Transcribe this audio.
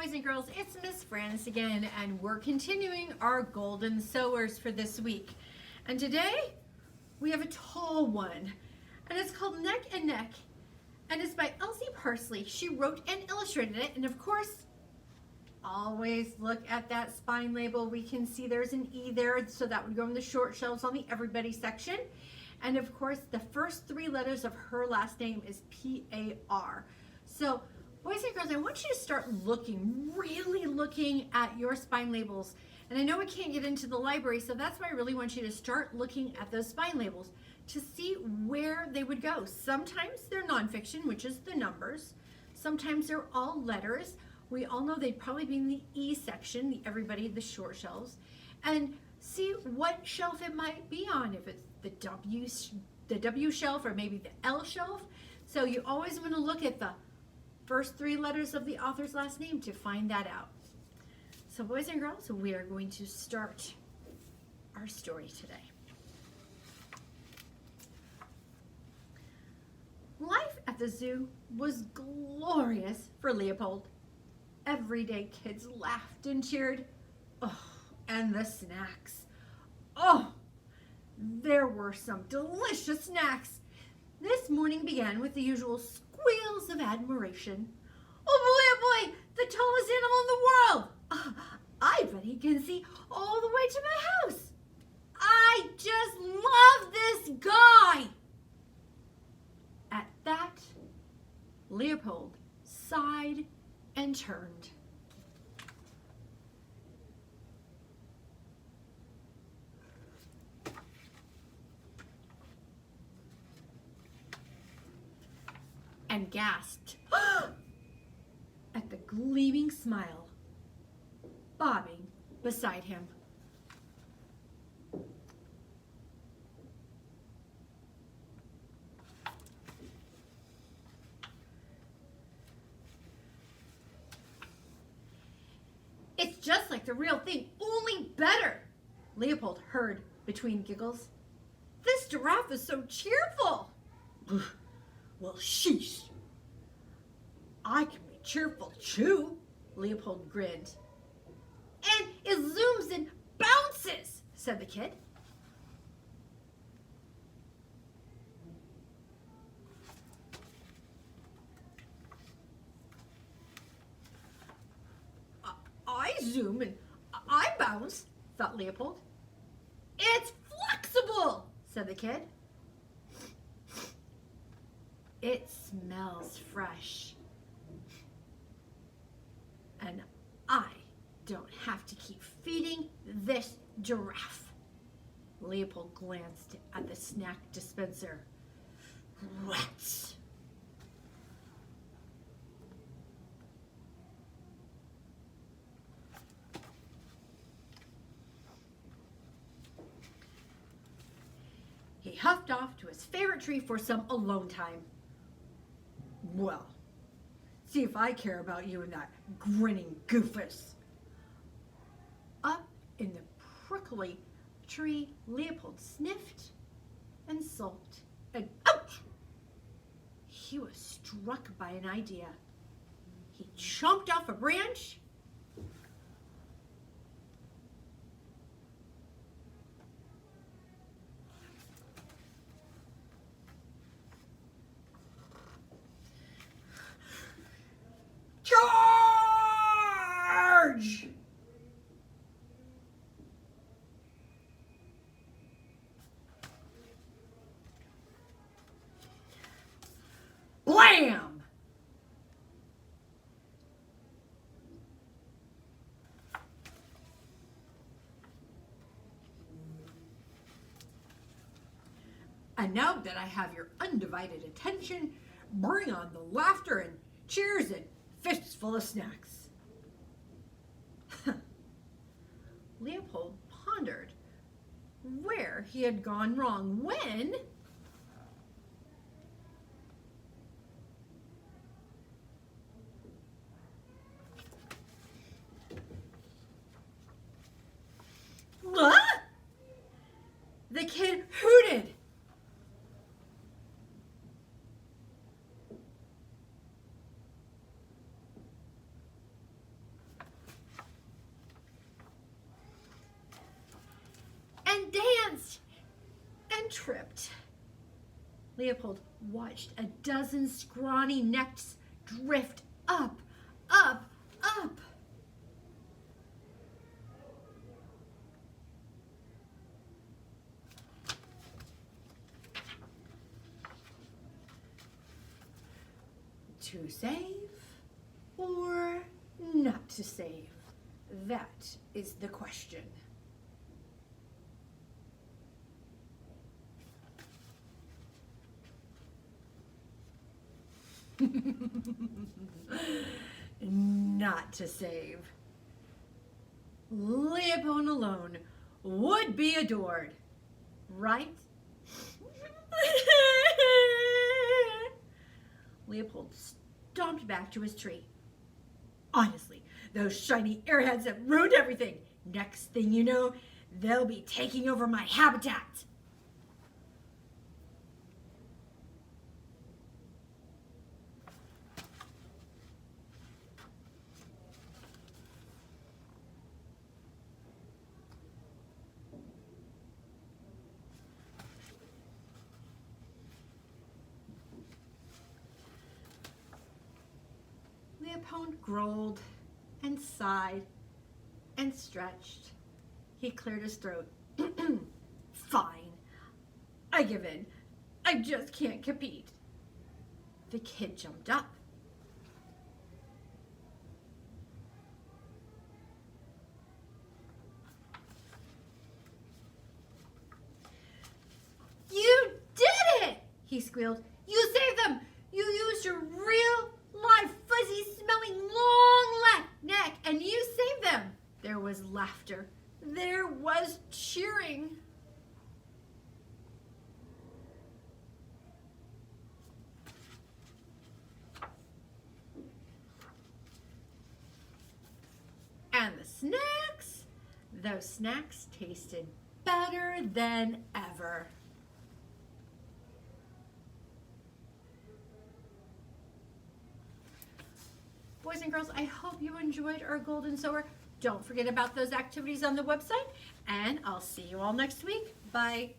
boys and girls, it's Miss Francis again, and we're continuing our golden sowers for this week. And today we have a tall one, and it's called Neck and Neck, and it's by Elsie Parsley. She wrote and illustrated it, and of course, always look at that spine label. We can see there's an E there, so that would go in the short shelves on the everybody section. And of course, the first three letters of her last name is P-A-R. So, boys and girls, I want you to start really looking at your spine labels. And I know we can't get into the library, so that's why I really want you to start looking at those spine labels to see where they would go. Sometimes they're nonfiction, which is the numbers. Sometimes they're all letters. We all know they'd probably be in the E section, the everybody, the short shelves. And see what shelf it might be on, if it's the W shelf or maybe the L shelf. So you always want to look at the first three letters of the author's last name to find that out. So boys and girls, we are going to start our story today. Life at the zoo was glorious for Leopold. Every day kids laughed and cheered. Oh, and the snacks. Oh, there were some delicious snacks. This morning began with the usual squeals of admiration. Oh boy, the tallest animal in the world. I bet he can see all the way to my house. I just love this guy. At that, Leopold sighed and turned. And gasped at the gleaming smile bobbing beside him. It's just like the real thing, only better, Leopold heard between giggles. This giraffe is so cheerful. Well, sheesh. I can be cheerful too, Leopold grinned. And it zooms and bounces, said the kid. I zoom and I bounce, thought Leopold. It's flexible, said the kid. It smells fresh. And I don't have to keep feeding this giraffe. Leopold glanced at the snack dispenser. Rats. He huffed off to his favorite tree for some alone time. Well, see if I care about you and that grinning goofus. Up in the prickly tree, Leopold sniffed and sulked. And ouch! He was struck by an idea. He chomped off a branch . Charge! Blam! And now that I have your undivided attention, bring on the laughter and cheers and fists full of snacks. Leopold pondered where he had gone wrong when what? The kid hooted. tripped. Leopold watched a dozen scrawny necks drift up, up, up. To save or not to save? That is the question. Not to save. Leopold alone would be adored, right? Leopold stomped back to his tree. Honestly, those shiny airheads have ruined everything. Next thing you know, they'll be taking over my habitat. Leopold growled and sighed and stretched. He cleared his throat. Fine. I give in. I just can't compete. The kid jumped up. You did it! He squealed. You saved them! You used your real live, fuzzy smelling, long neck, and you saved them. There was laughter. There was cheering. And the snacks? Those snacks tasted better than ever. Boys and girls, I hope you enjoyed our Golden Sower. Don't forget about those activities on the website, and I'll see you all next week. Bye.